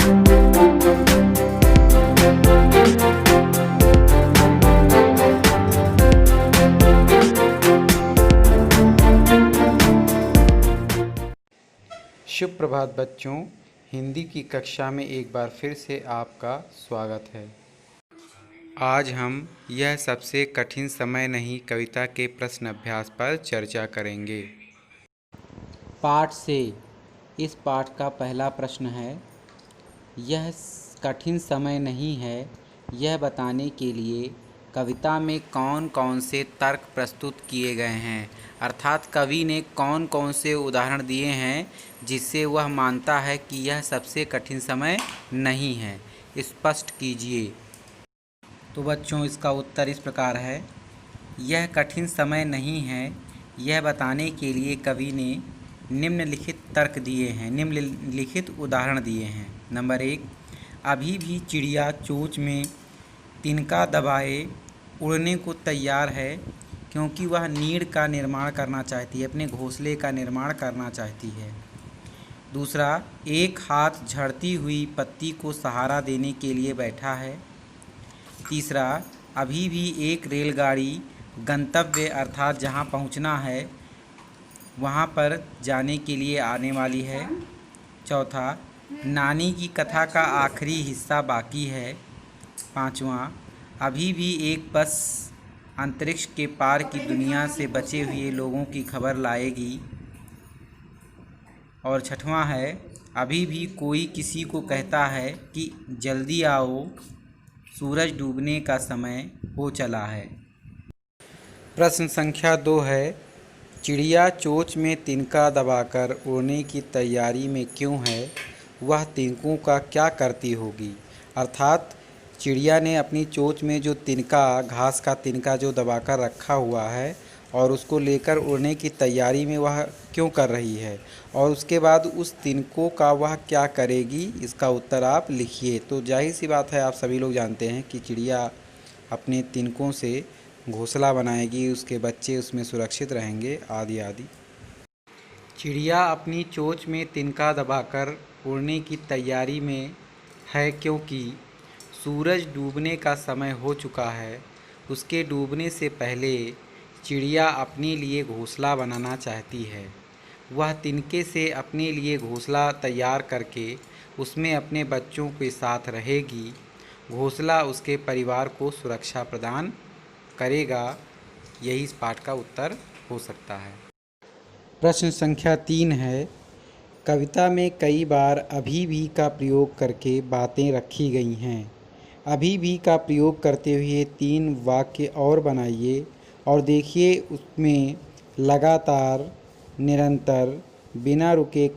शुभ प्रभात बच्चों, हिंदी की कक्षा में एक बार फिर से आपका स्वागत है। आज हम यह सबसे कठिन समय नहीं कविता के प्रश्न अभ्यास पर चर्चा करेंगे। पाठ से इस पाठ का पहला प्रश्न है, यह कठिन समय नहीं है, यह बताने के लिए कविता में कौन कौन से तर्क प्रस्तुत किए गए हैं। अर्थात कवि ने कौन कौन से उदाहरण दिए हैं जिससे वह मानता है कि यह सबसे कठिन समय नहीं है, स्पष्ट कीजिए। तो बच्चों, इसका उत्तर इस प्रकार है, यह कठिन समय नहीं है, यह बताने के लिए कवि ने निम्नलिखित तर्क दिए हैं, निम्नलिखित उदाहरण दिए हैं। नंबर 1, अभी भी चिड़िया चोंच में तिनका दबाए उड़ने को तैयार है, क्योंकि वह नीड़ का निर्माण करना चाहती है, अपने घोंसले का निर्माण करना चाहती है। दूसरा, एक हाथ झड़ती हुई पत्ती को सहारा देने के लिए बैठा है। तीसरा, अभी भी एक रेलगाड़ी गंतव्य अर्थात जहां पहुंचना है वहां पर जाने के लिए आने वाली है। चौथा, नानी की कथा का आखिरी हिस्सा बाकी है। पांचवा, अभी भी एक बस अंतरिक्ष के पार की दुनिया से बचे हुए लोगों की खबर लाएगी। और छठवां है, अभी भी कोई किसी को कहता है कि जल्दी आओ, सूरज डूबने का समय हो चला है। प्रश्न संख्या 2 है, चिड़िया चोंच में तिनका दबाकर उड़ने की तैयारी में क्यों है, वह तिनकों का क्या करती होगी। अर्थात चिड़िया ने अपनी चोंच में जो तिनका, घास का तिनका जो दबाकर रखा हुआ है और उसको लेकर उड़ने की तैयारी में वह क्यों कर रही है, और उसके बाद उस तिनकों का वह क्या करेगी, इसका उत्तर आप लिखिए। तो जाहिर सी बात है, आप सभी लोग जानते हैं कि चिड़िया अपने तिनकों से घोंसला बनाएगी, उसके बच्चे उसमें सुरक्षित रहेंगे, आदि आदि। चिड़िया अपनी चोंच में तिनका दबाकर उड़ने की तैयारी में है, क्योंकि सूरज डूबने का समय हो चुका है। उसके डूबने से पहले चिड़िया अपने लिए घोंसला बनाना चाहती है। वह तिनके से अपने लिए घोंसला तैयार करके उसमें अपने बच्चों के साथ रहेगी। घोंसला उसके परिवार को सुरक्षा प्रदान करेगा। यही इस पाठ का उत्तर हो सकता है। प्रश्न संख्या 3 है, कविता में कई बार अभी भी का प्रयोग करके बातें रखी गई हैं। अभी भी का प्रयोग करते हुए 3 वाक्य और बनाइए और देखिए उसमें लगातार, निरंतर, बिना रुके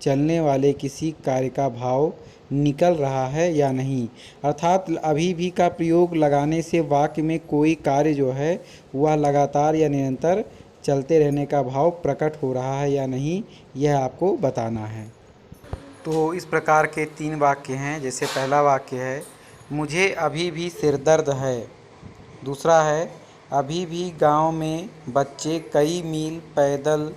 चलने वाले किसी कार्य का भाव निकल रहा है या नहीं। अर्थात अभी भी का प्रयोग लगाने से वाक्य में कोई कार्य जो है वह लगातार या निरंतर चलते रहने का भाव प्रकट हो रहा है या नहीं, यह आपको बताना है। तो इस प्रकार के 3 वाक्य हैं। जैसे पहला वाक्य है, मुझे अभी भी सिरदर्द है। दूसरा है, अभी भी गांव में बच्चे कई मील पैदल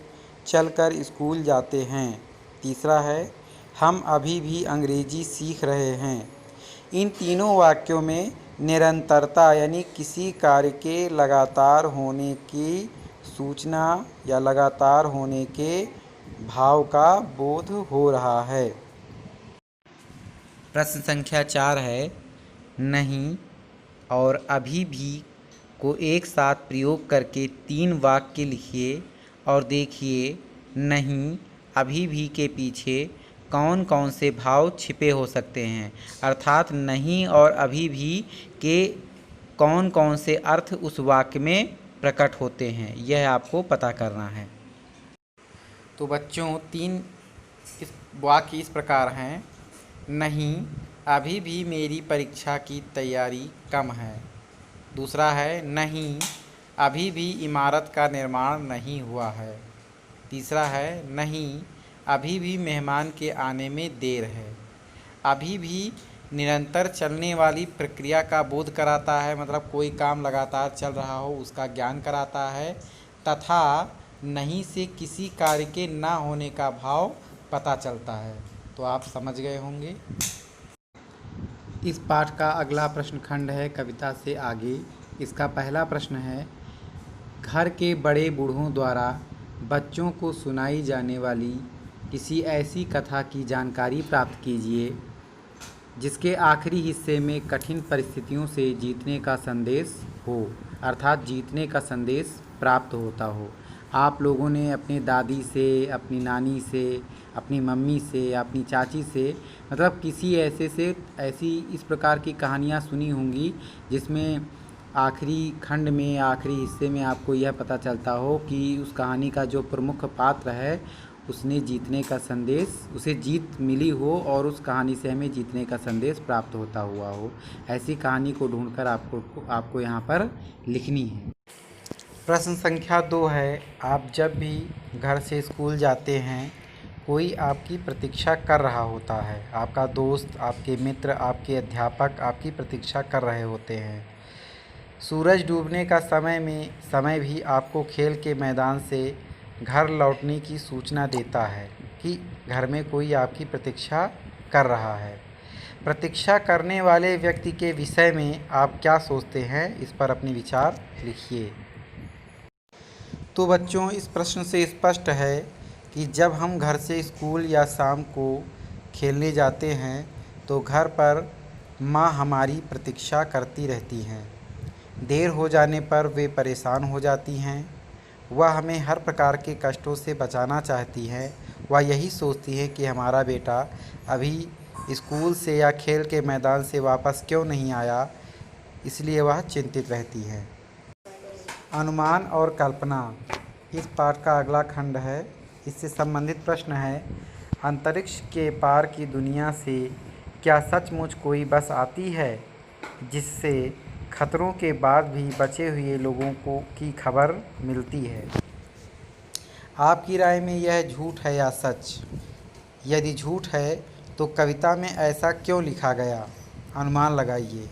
चलकर स्कूल जाते हैं। तीसरा है, हम अभी भी अंग्रेजी सीख रहे हैं। इन तीनों वाक्यों में निरंतरता यानी किसी कार्य के लगातार होने की सूचना या लगातार होने के भाव का बोध हो रहा है। प्रश्न संख्या 4 है, नहीं और अभी भी को एक साथ प्रयोग करके 3 वाक्य लिखिए और देखिए नहीं, अभी भी के पीछे कौन कौन से भाव छिपे हो सकते हैं। अर्थात नहीं और अभी भी के कौन कौन से अर्थ उस वाक्य में प्रकट होते हैं, यह आपको पता करना है। तो बच्चों, 3 इस वाक्य इस प्रकार हैं, नहीं, अभी भी मेरी परीक्षा की तैयारी कम है। दूसरा है, नहीं, अभी भी इमारत का निर्माण नहीं हुआ है। तीसरा है, नहीं, अभी भी मेहमान के आने में देर है। अभी भी निरंतर चलने वाली प्रक्रिया का बोध कराता है, मतलब कोई काम लगातार चल रहा हो उसका ज्ञान कराता है, तथा नहीं से किसी कार्य के ना होने का भाव पता चलता है। तो आप समझ गए होंगे। इस पाठ का अगला प्रश्न खंड है कविता से आगे। इसका पहला प्रश्न है, घर के बड़े बूढ़ों द्वारा बच्चों को सुनाई जाने वाली किसी ऐसी कथा की जानकारी प्राप्त कीजिए जिसके आखिरी हिस्से में कठिन परिस्थितियों से जीतने का संदेश हो, अर्थात जीतने का संदेश प्राप्त होता हो। आप लोगों ने अपने दादी से, अपनी नानी से, अपनी मम्मी से, अपनी चाची से, मतलब किसी ऐसी इस प्रकार की कहानियाँ सुनी होंगी जिसमें आखिरी खंड में, आखिरी हिस्से में आपको यह पता चलता हो कि उस कहानी का जो प्रमुख पात्र है उसने जीतने का संदेश, उसे जीत मिली हो और उस कहानी से हमें जीतने का संदेश प्राप्त होता हुआ हो। ऐसी कहानी को ढूंढकर आपको यहाँ पर लिखनी है। प्रश्न संख्या 2 है, आप जब भी घर से स्कूल जाते हैं कोई आपकी प्रतीक्षा कर रहा होता है। आपका दोस्त, आपके मित्र, आपके अध्यापक आपकी प्रतीक्षा कर रहे होते हैं। सूरज डूबने का समय भी आपको खेल के मैदान से घर लौटने की सूचना देता है कि घर में कोई आपकी प्रतीक्षा कर रहा है। प्रतीक्षा करने वाले व्यक्ति के विषय में आप क्या सोचते हैं, इस पर अपने विचार लिखिए। तो बच्चों, इस प्रश्न से स्पष्ट है कि जब हम घर से स्कूल या शाम को खेलने जाते हैं तो घर पर माँ हमारी प्रतीक्षा करती रहती हैं। देर हो जाने पर वे परेशान हो जाती हैं। वह हमें हर प्रकार के कष्टों से बचाना चाहती हैं। वह यही सोचती है कि हमारा बेटा अभी स्कूल से या खेल के मैदान से वापस क्यों नहीं आया, इसलिए वह चिंतित रहती हैं। अनुमान और कल्पना इस पाठ का अगला खंड है। इससे संबंधित प्रश्न है, अंतरिक्ष के पार की दुनिया से क्या सचमुच कोई बस आती है जिससे खतरों के बाद भी बचे हुए लोगों की खबर मिलती है? आपकी राय में यह झूठ है या सच? यदि झूठ है तो कविता में ऐसा क्यों लिखा गया, अनुमान लगाइए।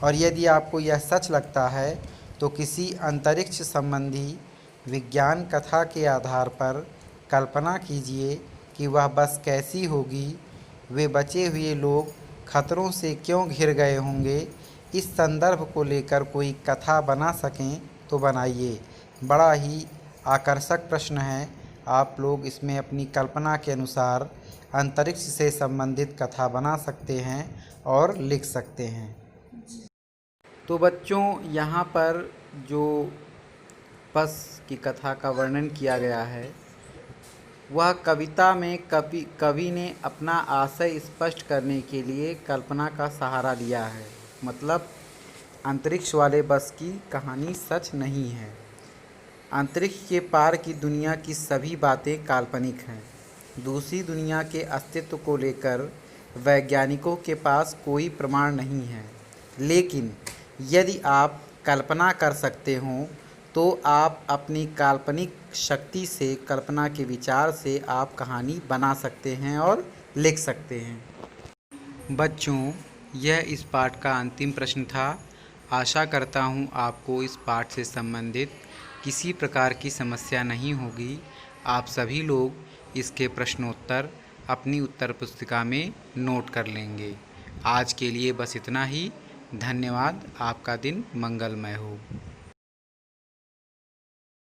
और यदि आपको यह सच लगता है तो किसी अंतरिक्ष संबंधी विज्ञान कथा के आधार पर कल्पना कीजिए कि वह बस कैसी होगी, वे बचे हुए लोग खतरों से क्यों घिर गए होंगे। इस संदर्भ को लेकर कोई कथा बना सकें तो बनाइए। बड़ा ही आकर्षक प्रश्न है। आप लोग इसमें अपनी कल्पना के अनुसार अंतरिक्ष से संबंधित कथा बना सकते हैं और लिख सकते हैं। तो बच्चों, यहाँ पर जो बस की कथा का वर्णन किया गया है वह कविता में कवि ने अपना आशय स्पष्ट करने के लिए कल्पना का सहारा लिया है। मतलब अंतरिक्ष वाले बस की कहानी सच नहीं है। अंतरिक्ष के पार की दुनिया की सभी बातें काल्पनिक हैं। दूसरी दुनिया के अस्तित्व को लेकर वैज्ञानिकों के पास कोई प्रमाण नहीं है। लेकिन यदि आप कल्पना कर सकते हों तो आप अपनी काल्पनिक शक्ति से, कल्पना के विचार से आप कहानी बना सकते हैं और लिख सकते हैं। बच्चों, यह इस पाठ का अंतिम प्रश्न था। आशा करता हूँ आपको इस पाठ से संबंधित किसी प्रकार की समस्या नहीं होगी। आप सभी लोग इसके प्रश्नोत्तर अपनी उत्तर पुस्तिका में नोट कर लेंगे। आज के लिए बस इतना ही। धन्यवाद। आपका दिन मंगलमय हो।